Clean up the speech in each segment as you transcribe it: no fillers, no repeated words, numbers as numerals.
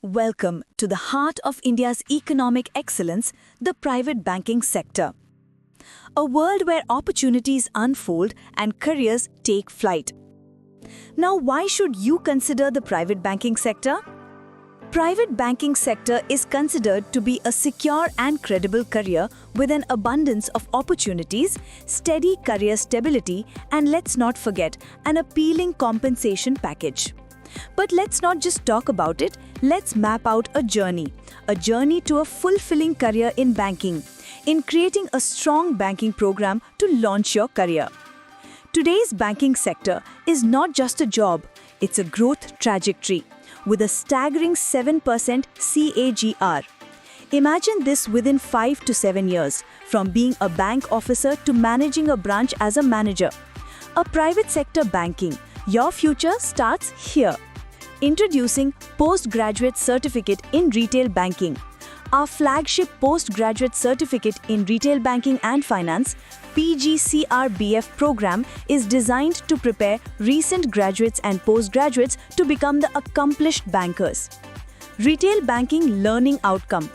Welcome to the heart of India's economic excellence, the private banking sector. A world where opportunities unfold and careers take flight. Now, why should you consider the private banking sector? Private banking sector is considered to be a secure and credible career with an abundance of opportunities, steady career stability, and let's not forget, an appealing compensation package. But let's not just talk about it, let's map out a journey to a fulfilling career in banking, in creating a strong banking program to launch your career. Today's banking sector is not just a job, it's a growth trajectory with a staggering 7% CAGR. Imagine this within 5 to 7 years, from being a bank officer to managing a branch as a manager. A private sector banking. Your future starts here. Introducing Postgraduate Certificate in Retail Banking. Our flagship Postgraduate Certificate in Retail Banking and Finance (PGCRBF) program is designed to prepare recent graduates and postgraduates to become the accomplished bankers. Retail Banking Learning Outcome.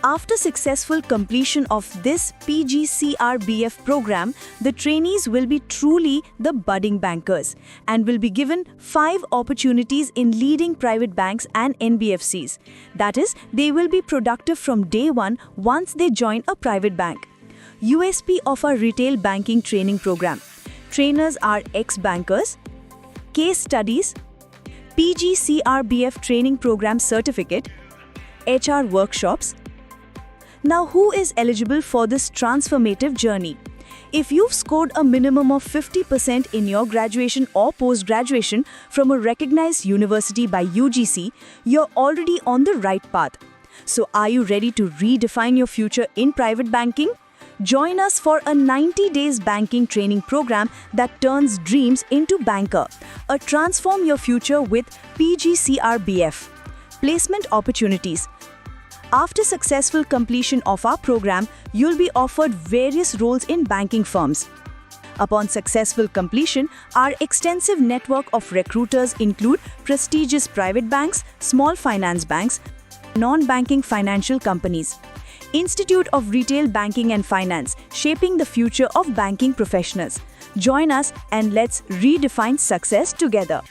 After successful completion of this PGCRBF program, the trainees will be truly the budding bankers and will be given 5 opportunities in leading private banks and NBFCs. That is, they will be productive from day one once they join a private bank. USP of our retail banking training program. Trainers are ex-bankers, case studies, PGCRBF training program certificate, HR workshops. Now, who is eligible for this transformative journey? If you've scored a minimum of 50% in your graduation or post-graduation from a recognized university by UGC, you're already on the right path. So, are you ready to redefine your future in private banking? Join us for a 90 days banking training program that turns dreams into banker. A Transform Your Future with PGCRBF. Placement opportunities. After successful completion of our program, you'll be offered various roles in banking firms. Upon successful completion, our extensive network of recruiters include prestigious private banks, small finance banks, non-banking financial companies. Institute of Retail Banking and Finance, shaping the future of banking professionals. Join us and let's redefine success together.